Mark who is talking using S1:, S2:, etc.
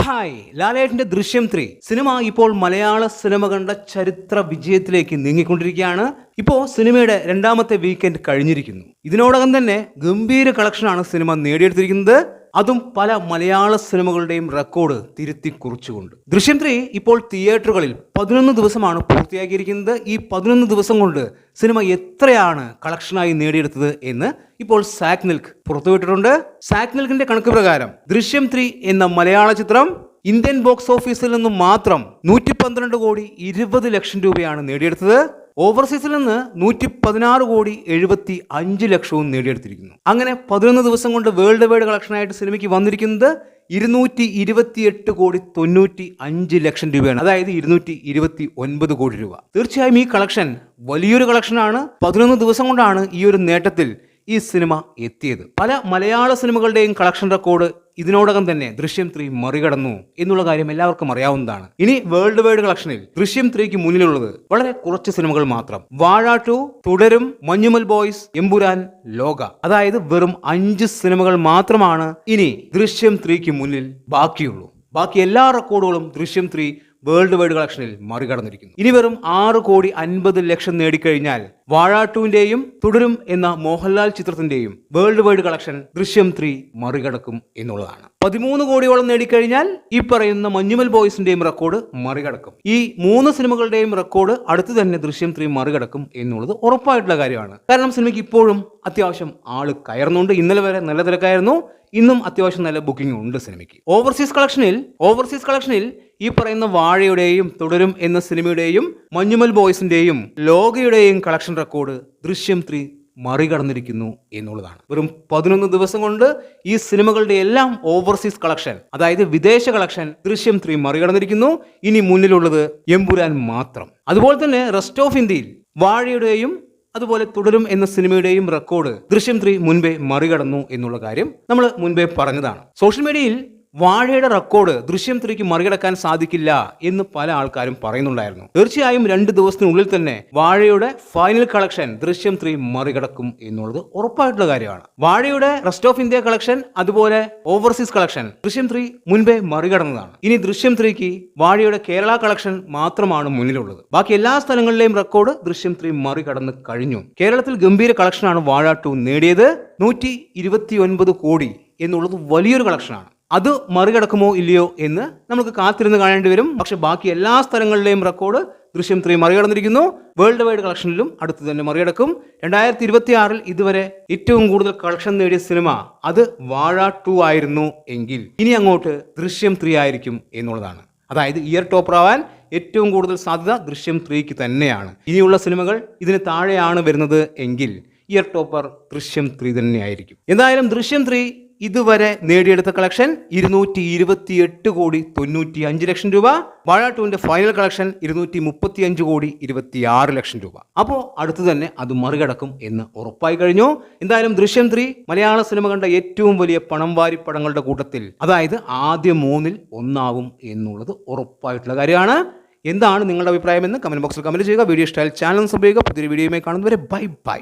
S1: Hi, ലാലേട്ടന്റെ ദൃശ്യം 3 cinema ഇപ്പോൾ മലയാള സിനിമ കണ്ട ചരിത്ര വിജയത്തിലേക്ക് നീങ്ങിക്കൊണ്ടിരിക്കുകയാണ്. ഇപ്പോൾ സിനിമയുടെ രണ്ടാമത്തെ വീക്കെൻഡ് കഴിഞ്ഞിരിക്കുന്നു. ഇതിനോടകം തന്നെ ഗംഭീര കളക്ഷനാണ് സിനിമ നേടിയെടുത്തിരിക്കുന്നത്. അതും പല മലയാള സിനിമകളുടെയും റെക്കോർഡ് തിരുത്തി കുറിച്ചുകൊണ്ട്. ദൃശ്യം 3 ഇപ്പോൾ തിയേറ്ററുകളിൽ 11 ദിവസമാണ് പൂർത്തിയാക്കിയിരിക്കുന്നത്. ഈ 11 ദിവസം കൊണ്ട് സിനിമ എത്രയാണ് കളക്ഷനായി നേടിയെടുത്തത് എന്ന് ഇപ്പോൾ സാക് നിൽക്ക് പുറത്തുവിട്ടിട്ടുണ്ട്. സാക് നിൽക്കിന്റെ കണക്ക് പ്രകാരം ദൃശ്യം 3 എന്ന മലയാള ചിത്രം ഇന്ത്യൻ ബോക്സ് ഓഫീസിൽ നിന്നും മാത്രം 112 കോടി 20 ലക്ഷം രൂപയാണ് നേടിയെടുത്തത്. ഓവർസീസിൽ നിന്ന് 116 കോടി 75 ലക്ഷവും നേടിയെടുത്തിരിക്കുന്നു. അങ്ങനെ 11 ദിവസം കൊണ്ട് വേൾഡ് വൈഡ് കളക്ഷനായിട്ട് സിനിമയ്ക്ക് വന്നിരിക്കുന്നത് 228 കോടി 95 ലക്ഷം രൂപയാണ്. അതായത് 229 കോടി രൂപ. തീർച്ചയായും ഈ കളക്ഷൻ വലിയൊരു കളക്ഷനാണ്. 11 ദിവസം കൊണ്ടാണ് ഈ ഒരു നേട്ടത്തിൽ ഈ സിനിമ എത്തിയത്. പല മലയാള സിനിമകളുടെയും കളക്ഷൻ റെക്കോർഡ് ഇതിനോടകം തന്നെ ദൃശ്യം 3 മറികടന്നു എന്നുള്ള കാര്യം എല്ലാവർക്കും അറിയാവുന്നതാണ്. ഇനി വേൾഡ് വൈഡ് കളക്ഷനിൽ ദൃശ്യം 3ക്ക് മുന്നിലുള്ളത് വളരെ കുറച്ച് സിനിമകൾ മാത്രം. വാഴ 2, തുടരും, മഞ്ഞുമൽ ബോയ്സ്, എമ്പുരാൻ, ലോക. അതായത് വെറും 5 സിനിമകൾ മാത്രമാണ് ഇനി ദൃശ്യം 3ക്ക് മുന്നിൽ ബാക്കിയുള്ളൂ. ബാക്കി എല്ലാ റെക്കോർഡുകളും ദൃശ്യം 3 വേൾഡ് വൈഡ് കളക്ഷനിൽ മറികടന്നിരിക്കുന്നു. ഇനി വെറും 6 കോടി 50 ലക്ഷം നേടിക്കഴിഞ്ഞാൽ വാഴ 2ന്റെയും തുടരും എന്ന മോഹൻലാൽ ചിത്രത്തിന്റെയും വേൾഡ് വൈഡ് കളക്ഷൻ ദൃശ്യം 3 മറികടക്കും എന്നുള്ളതാണ്. 13 കോടിയോളം നേടിക്കഴിഞ്ഞാൽ ഈ പറയുന്ന മഞ്ഞുമൽ ബോയ്സിന്റെയും റെക്കോർഡ് മറികടക്കും. ഈ 3 സിനിമകളുടെയും റെക്കോർഡ് അടുത്ത് തന്നെ ദൃശ്യം 3 മറികടക്കും എന്നുള്ളത് ഉറപ്പായിട്ടുള്ള കാര്യമാണ്. കാരണം സിനിമയ്ക്ക് ഇപ്പോഴും അത്യാവശ്യം ആള് കയറുന്നുണ്ട്. ഇന്നലെ വരെ നല്ല തിരക്കായിരുന്നു. ഇന്നും അത്യാവശ്യം നല്ല ബുക്കിംഗ് ഉണ്ട് സിനിമയ്ക്ക്. ഓവർസീസ് കളക്ഷനിൽ ഈ പറയുന്ന വാഴയുടെയും തുടരും എന്ന സിനിമയുടെയും മഞ്ഞുമൽ ബോയ്സിന്റെയും ലോകയുടെയും കളക്ഷൻ റെക്കോർഡ് ദൃശ്യം 3 മറികടന്നിരിക്കുന്നു എന്നുള്ളതാണ്. വെറും 11 ദിവസം കൊണ്ട് ഈ സിനിമകളുടെ എല്ലാം ഓവർസീസ് കളക്ഷൻ, അതായത് വിദേശ കളക്ഷൻ ദൃശ്യം 3 മറികടന്നിരിക്കുന്നു. ഇനി മുന്നിലുള്ളത് എമ്പുരാൻ മാത്രം. അതുപോലെ തന്നെ റെസ്റ്റ് ഓഫ് ഇന്ത്യയിൽ വാഴയുടെയും അതുപോലെ തുടരും എന്ന സിനിമയുടെയും റെക്കോർഡ് ദൃശ്യം 3 മുൻപേ മറികടന്നു എന്നുള്ള കാര്യം നമ്മൾ മുൻപേ പറഞ്ഞതാണ്. സോഷ്യൽ മീഡിയയിൽ വാഴയുടെ റെക്കോർഡ് ദൃശ്യം 3ക്ക് മറികടക്കാൻ സാധിക്കില്ല എന്ന് പല ആൾക്കാരും പറയുന്നുണ്ടായിരുന്നു. തീർച്ചയായും 2 ദിവസത്തിനുള്ളിൽ തന്നെ വാഴയുടെ ഫൈനൽ കളക്ഷൻ ദൃശ്യം 3 മറികടക്കും എന്നുള്ളത് ഉറപ്പായിട്ടുള്ള കാര്യമാണ്. വാഴയുടെ റെസ്റ്റ് ഓഫ് ഇന്ത്യ കളക്ഷൻ അതുപോലെ ഓവർസീസ് കളക്ഷൻ ദൃശ്യം 3 മുൻപേ മറികടന്നതാണ്. ഇനി ദൃശ്യം 3ക്ക് വാഴയുടെ കേരള കളക്ഷൻ മാത്രമാണ് മുന്നിലുള്ളത്. ബാക്കി എല്ലാ സ്ഥലങ്ങളിലെയും റെക്കോർഡ് ദൃശ്യം 3 മറികടന്ന് കഴിഞ്ഞു. കേരളത്തിൽ ഗംഭീര കളക്ഷനാണ് വാഴ 2 നേടിയത്. 129 കോടി എന്നുള്ളത് വലിയൊരു കളക്ഷനാണ്. അത് മറികടക്കുമോ ഇല്ലയോ എന്ന് നമുക്ക് കാത്തിരുന്ന് കാണേണ്ടി വരും. പക്ഷെ ബാക്കി എല്ലാ സ്ഥലങ്ങളിലെയും റെക്കോർഡ് ദൃശ്യം 3 മറികടന്നിരിക്കുന്നു. വേൾഡ് വൈഡ് കളക്ഷനിലും അടുത്ത് തന്നെ മറികടക്കും. 2026 ഇതുവരെ ഏറ്റവും കൂടുതൽ കളക്ഷൻ നേടിയ സിനിമ അത് വാഴ 2 ആയിരുന്നു എങ്കിൽ ഇനി അങ്ങോട്ട് ദൃശ്യം 3 ആയിരിക്കും എന്നുള്ളതാണ്. അതായത് ഇയർ ടോപ്പർ ആവാൻ ഏറ്റവും കൂടുതൽ സാധ്യത ദൃശ്യം 3ക്ക് തന്നെയാണ്. ഇനിയുള്ള സിനിമകൾ ഇതിന് താഴെയാണ് വരുന്നത് എങ്കിൽ ഇയർ ടോപ്പർ ദൃശ്യം 3 തന്നെയായിരിക്കും. എന്തായാലും ദൃശ്യം 3 ഇതുവരെ നേടിയെടുത്ത കളക്ഷൻ 228 കോടി 95 ലക്ഷം രൂപ. വാഴ 2ന്റെ ഫൈനൽ കളക്ഷൻ 235 കോടി 26 ലക്ഷം രൂപ. അപ്പോൾ അടുത്ത് തന്നെ അത് മറികടക്കും എന്ന് ഉറപ്പായി കഴിഞ്ഞു. എന്തായാലും ദൃശ്യം 3 മലയാള സിനിമ കണ്ട ഏറ്റവും വലിയ പണം വാരി പടങ്ങളുടെ കൂട്ടത്തിൽ, അതായത് ആദ്യ 3-ൽ ഒന്നാവും എന്നുള്ളത് ഉറപ്പായിട്ടുള്ള കാര്യമാണ്. എന്താണ് നിങ്ങളുടെ അഭിപ്രായം എന്ന് കമന്റ് ബോക്സിൽ കമന്റ് ചെയ്യുക. വീഡിയോ ഇഷ്ടമായാൽ ചാനൽ സബ്സ്ക്രൈബ് ചെയ്യുക. പുതിയൊരു വീഡിയോയുമായി കാണുന്നവരെ ബൈ ബൈ.